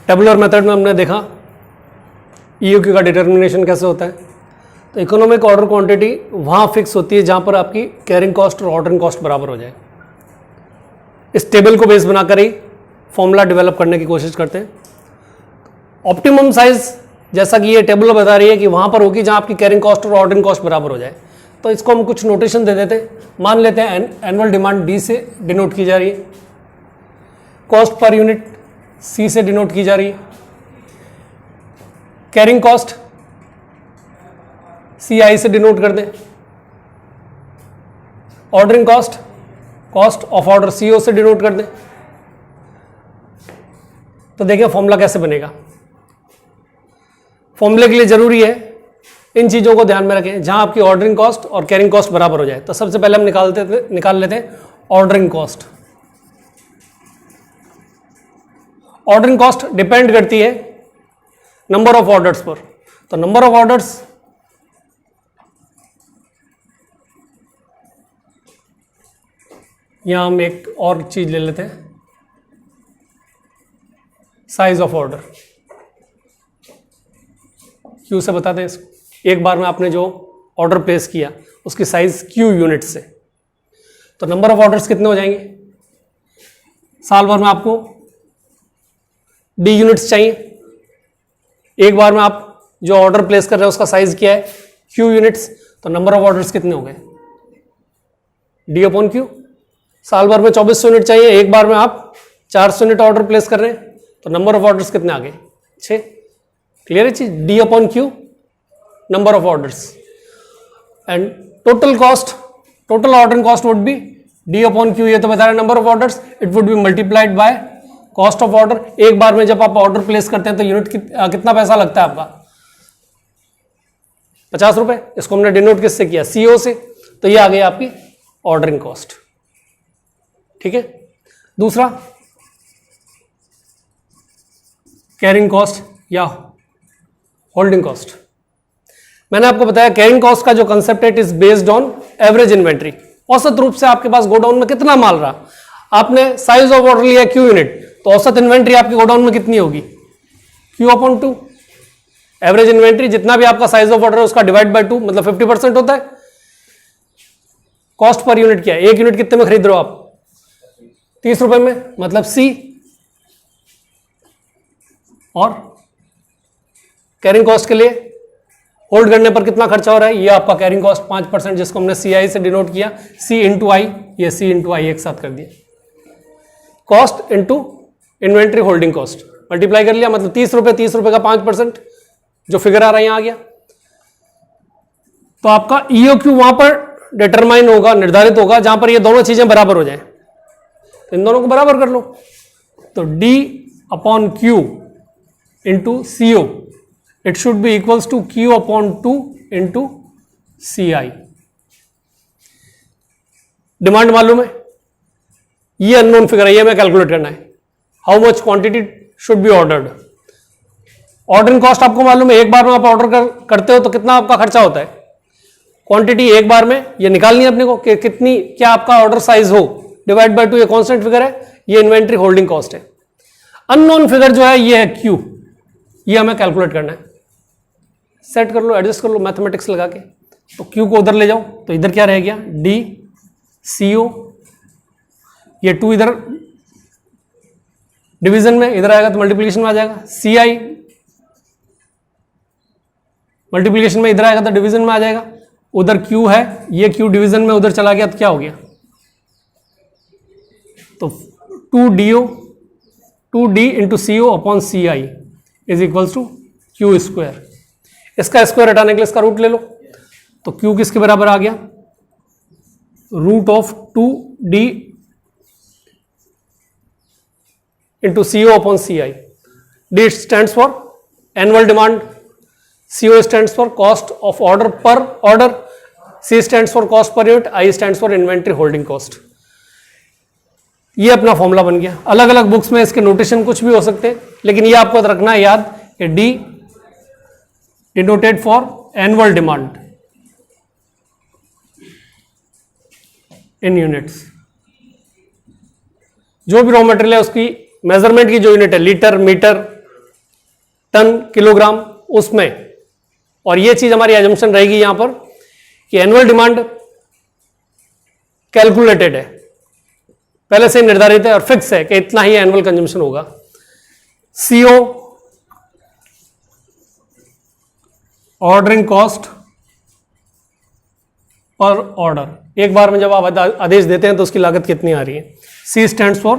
Tabular method में हमने देखा ईओक्यू का डिटर्मिनेशन कैसे होता है। तो इकोनॉमिक ऑर्डर क्वांटिटी वहाँ फिक्स होती है जहाँ पर आपकी कैरिंग कॉस्ट और ऑर्डरिंग कॉस्ट बराबर हो जाए। इस टेबल को बेस बनाकर ही फॉर्मूला डेवलप करने की कोशिश करते हैं। ऑप्टिमम साइज जैसा कि ये टेबल बता रही है कि वहाँ पर होगी जहाँ आपकी कैरिंग कॉस्ट और ऑर्डरिंग कॉस्ट बराबर हो जाए। तो इसको हम कुछ नोटेशन दे देते हैं। मान लेते हैं एनुअल डिमांड डी से डिनोट की जा रही है, कॉस्ट पर यूनिट सी से डिनोट की जा रही है, कैरिंग कॉस्ट सी आई से डिनोट कर दें, ordering cost cost of order CO से डिनोट कर दें। तो देखिए फॉर्मूला कैसे बनेगा। फॉर्मूले के लिए जरूरी है इन चीजों को ध्यान में रखें जहां आपकी ऑर्डरिंग कॉस्ट और कैरिंग कॉस्ट बराबर हो जाए। तो सबसे पहले हम निकाल लेते हैं ordering cost. Ordering cost depend करती है नंबर ऑफ ऑर्डर्स पर। तो नंबर ऑफ ऑर्डर्स यहां हम एक और चीज ले लेते हैं, साइज ऑफ ऑर्डर। क्यू से बताते हैं इसको। एक बार में आपने जो ऑर्डर प्लेस किया उसकी साइज क्यू यूनिट से। तो नंबर ऑफ ऑर्डर्स कितने हो जाएंगे? साल भर में आपको डी यूनिट्स चाहिए। एक बार में आप जो ऑर्डर प्लेस कर रहे हैं उसका साइज क्या है? Q units. तो नंबर ऑफ ऑर्डर्स कितने हो गए? D upon Q. साल भर में 2400 यूनिट चाहिए, एक बार में आप 400 यूनिट ऑर्डर प्लेस कर रहे हैं, तो नंबर ऑफ ऑर्डर्स कितने आ गए? 6। क्लियर है चीज? D upon Q number of orders and total cost, total ordering cost would be D upon Q. ये तो बता रहे number of orders, it would be multiplied by cost of order. एक बार में जब आप ऑर्डर प्लेस करते हैं तो यूनिट कितना पैसा लगता है आपका? 50 रुपए। इसको हमने डिनोट किससे किया? सीओ से। तो ये आ गई आपकी ऑर्डरिंग कॉस्ट। ठीक है। दूसरा कैरिंग कॉस्ट या होल्डिंग कॉस्ट। मैंने आपको बताया कैरिंग कॉस्ट का जो कंसेप्ट है it is based on average inventory. औसत रूप से आपके पास गोडाउन में कितना माल रहा, आपने साइज ऑफ ऑर्डर लिया क्यू यूनिट, तो औसत इन्वेंट्री आपकी गोडाउन में कितनी होगी? Q upon 2। एवरेज इन्वेंट्री जितना भी आपका साइज ऑफ ऑर्डर है उसका डिवाइड बाय 2, मतलब 50% होता है। कॉस्ट पर यूनिट क्या है? एक यूनिट कितने में खरीद रहे हो आप? 30 रुपए में, मतलब सी। और कैरिंग कॉस्ट के लिए होल्ड करने पर कितना खर्चा हो रहा है? ये आपका कैरिंग कॉस्ट 5%, जिसको हमने सी आई से डिनोट किया, सी इंटू आई। ये सी इंटू आई एक साथ कर दिया। Cost into inventory holding cost multiply कर लिया, मतलब 30 रुपए, 30 रुपए का 5% जो फिगर आ रहा है यहां आ गया। तो आपका ईओक्यू वहां पर डिटरमाइन होगा, निर्धारित होगा जहां पर ये दोनों चीजें बराबर हो जाए। तो इन दोनों को बराबर कर लो। तो D upon Q into CO, it should be equals to Q upon 2 into C I. Demand मालूम है, ये अननोन फिगर है, ये हमें कैलकुलेट करना है। How much quantity should be ordered. Ordering cost आपको मालूम है, एक बार में आप ऑर्डर करते हो तो कितना आपका खर्चा होता है? क्वांटिटी एक बार में ये निकालनी है अपने को कि कितनी, क्या आपका ऑर्डर साइज हो, डिवाइड बाय 2। ये कांस्टेंट फिगर है, ये इन्वेंट्री होल्डिंग कॉस्ट है। अननोन फिगर जो है ये है क्यू, ये हमें कैलकुलेट करना है। सेट कर लो, एडजस्ट कर लो मैथमेटिक्स लगा के। तो क्यू को उधर ले जाओ, तो इधर क्या रह गया? डी सीओ, ये 2 इधर डिवीजन में, इधर आएगा तो मल्टीप्लिकेशन में आ जाएगा। सी आई मल्टीप्लिकेशन में इधर आएगा तो डिवीजन में आ जाएगा। उधर क्यू है, ये क्यू डिवीजन में उधर चला गया तो क्या हो गया? तो 2D into CO upon C I is equals to Q square. इसका स्क्वायर हटाने के लिए इसका रूट ले लो, तो क्यू किसके बराबर आ गया? Root of 2D into CO upon C I. D stands for annual demand, CO stands for cost of order per order, C stands for cost per unit, I stands for inventory holding cost. ये अपना formula बन गया। अलग अलग books में इसके notation कुछ भी हो सकते हैं, लेकिन ये आपको रखना है याद कि D denoted for annual demand in units. जो भी रॉ मटेरियल है उसकी मेजरमेंट की जो यूनिट है, लीटर, मीटर, टन, किलोग्राम उसमें, और ये चीज हमारी एजम्पशन रहेगी यहां पर कि एनुअल डिमांड कैलकुलेटेड है, पहले से निर्धारित है और फिक्स है कि इतना ही एनुअल कंजम्पशन होगा। CO ordering cost per order, एक बार में जब आप आदेश देते हैं तो उसकी लागत कितनी आ रही है। C stands for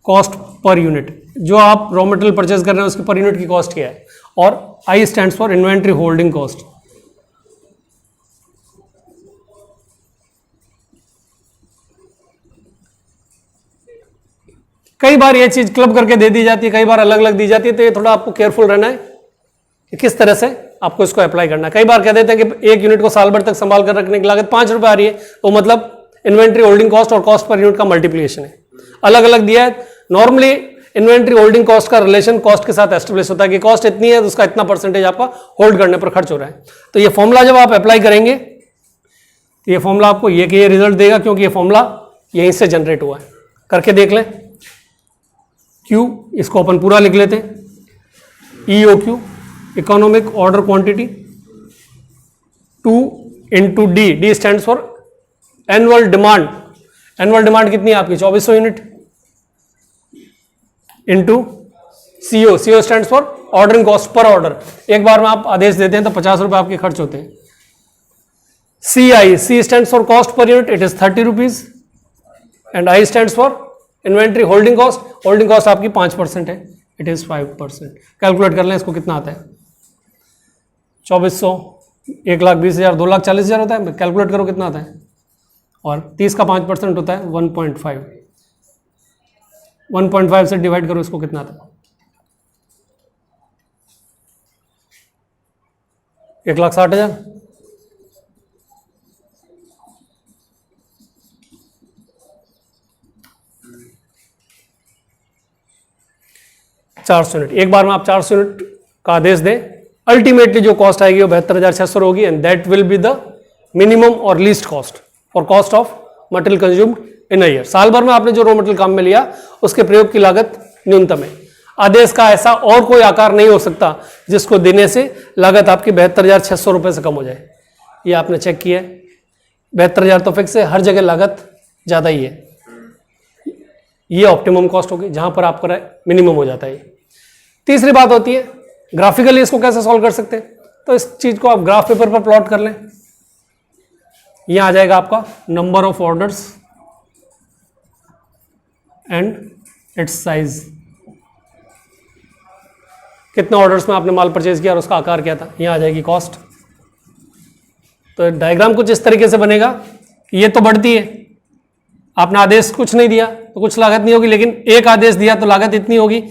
cost per unit, जो आप रॉ मटेरियल परचेज कर रहे हैं उसकी पर यूनिट की कॉस्ट क्या है। और आई stands for inventory holding cost. कई बार ये चीज क्लब करके दे दी जाती है, कई बार अलग अलग दी जाती है, तो ये थोड़ा आपको केयरफुल रहना है कि किस तरह से आपको इसको अप्लाई करना है। कई बार कह देते हैं कि एक यूनिट को साल भर तक संभाल कर रखने की लागत 5 रुपए आ रही है, तो मतलब इन्वेंट्री होल्डिंग कॉस्ट और कॉस्ट पर यूनिट का मल्टीप्लिकेशन है, अलग अलग दिया है। नॉर्मली इन्वेंट्री होल्डिंग कॉस्ट का रिलेशन कॉस्ट के साथ एस्टेब्लिश होता है कि कॉस्ट इतनी है तो उसका इतना परसेंटेज आपका होल्ड करने पर खर्च हो रहा है। तो ये फॉर्मूला जब आप अप्लाई करेंगे तो ये फॉर्मूला आपको ये रिजल्ट देगा, क्योंकि ये फॉर्मूला यहीं से जनरेट हुआ है। करके देख लें। क्यू, इसको अपन पूरा लिख लेते हैं। EOQ economic order quantity 2 into D, D stand for annual demand. Annual demand कितनी है आपकी 2400 unit, into CO, CO stand for ordering cost per order. एक बार में आप आदेश देते हैं तो 50 रुपए आपके खर्च होते हैं। CI, C stand for cost per unit, it is 30 rupees, and I stand for inventory holding cost. Holding cost आपकी 5% है, इट इज 5%। कैलकुलेट कर लें इसको कितना आता है। 2400, 1,20,000, 2,40,000 होता है। कैलकुलेट करो कितना आता है। और 30 का 5% होता है 1.5। 1.5 से डिवाइड करो, इसको कितना आता है। 1,60,000। यूनिट, एक बार में आप 400 यूनिट का आदेश दें, अल्टीमेटली जो कॉस्ट आएगी वो 72,600 होगी, and that will be the minimum और least cost for cost of material consumed in a year. साल भर में आपने जो रॉ मटेरियल काम में लिया उसके प्रयोग की लागत न्यूनतम है। आदेश का ऐसा और कोई आकार नहीं हो सकता जिसको देने से लागत आपकी 72,600 रुपए से कम हो जाए। ये आपने चेक किया है, 72,000 तो फिक्स है, हर जगह लागत ज्यादा ही है। ये ऑप्टिमम कॉस्ट होगी जहां पर आपका मिनिमम हो जाता है। तीसरी बात होती है ग्राफिकली इसको कैसे सॉल्व कर सकते हैं। तो इस चीज को आप ग्राफ पेपर पर प्लॉट कर लें। यहां आ जाएगा आपका number of orders and it's size, कितने ऑर्डर्स में आपने माल परचेज किया और उसका आकार क्या था। यहां आ जाएगी कॉस्ट। तो डायग्राम कुछ इस तरीके से बनेगा कि ये तो बढ़ती है, आपने आदेश कुछ नहीं दिया तो कुछ लागत नहीं होगी, लेकिन एक आदेश दिया तो लागत इतनी होगी।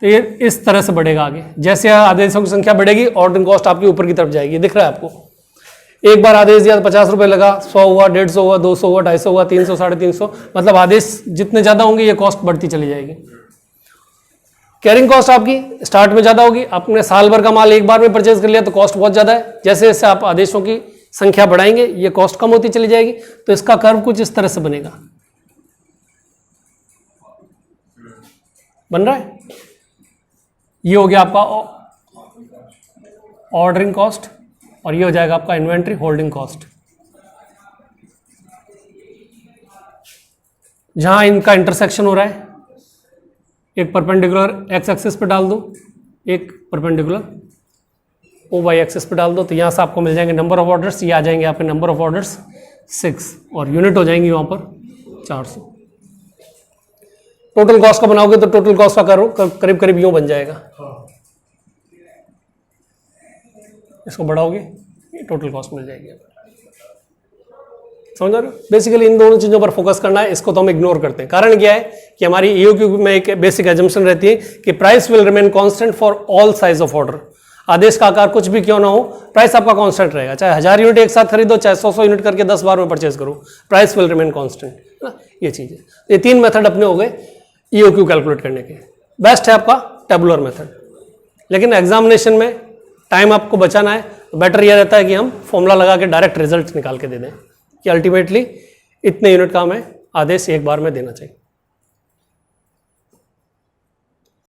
तो ये इस तरह से बढ़ेगा आगे। जैसे आदेशों की संख्या बढ़ेगी ऑर्डरिंग कॉस्ट आपकी ऊपर की तरफ जाएगी। दिख रहा है आपको। एक बार आदेश दिया तो 50 रुपए लगा, 100 हुआ, 150 हुआ, 200 हुआ, 250 हुआ, 300, 350, मतलब आदेश जितने ज्यादा होंगे ये कॉस्ट बढ़ती चली जाएगी। कैरिंग कॉस्ट आपकी स्टार्ट में ज्यादा होगी, आपने साल भर का माल एक बार में परचेज कर लिया तो कॉस्ट बहुत ज्यादा है। जैसे जैसे आप आदेशों की संख्या बढ़ाएंगे ये कॉस्ट कम होती चली जाएगी। तो इसका कर्व कुछ इस तरह से बनेगा। बन रहा है। ये हो गया आपका ऑर्डरिंग कॉस्ट और ये हो जाएगा आपका इन्वेंट्री होल्डिंग कॉस्ट। जहां इनका इंटरसेक्शन हो रहा है, एक परपेंडिकुलर एक्स एक्सिस पे डाल दो, एक परपेंडिकुलर ओ वाई एक्सिस पे डाल दो, तो यहां से आपको मिल जाएंगे नंबर ऑफ ऑर्डर्स। ये आ जाएंगे आपके नंबर ऑफ ऑर्डर्स 6 और यूनिट हो जाएंगी वहां पर 400। टोटल कॉस्ट का बनाओगे तो टोटल कॉस्ट का करीब करीब यूं बन जाएगा। इसको बढ़ाओगे टोटल कॉस्ट मिल जाएगी। समझ रहे हो। बेसिकली इन दोनों चीजों पर फोकस करना है, इसको तो हम इग्नोर करते हैं। कारण क्या है कि हमारी EOQ में एक बेसिक एजम्पशन रहती है कि price will remain constant for all size of order. आदेश का आकार कुछ भी क्यों ना हो, प्राइस आपका कांस्टेंट रहेगा। चाहे 1000 यूनिट एक साथ खरीदो, चाहे 100 यूनिट करके 10 बार में परचेज करो, प्राइस विल रिमेन कांस्टेंट। ये चीज है। ये 3 मेथड अपने हो गए EOQ कैलकुलेट करने के। बेस्ट है आपका टेबुलर मेथड, लेकिन एग्जामिनेशन में टाइम आपको बचाना है तो बेटर यह रहता है कि हम फॉर्मूला लगा के डायरेक्ट रिजल्ट निकाल के दे दें कि अल्टीमेटली इतने यूनिट का हमें आदेश एक बार में देना चाहिए।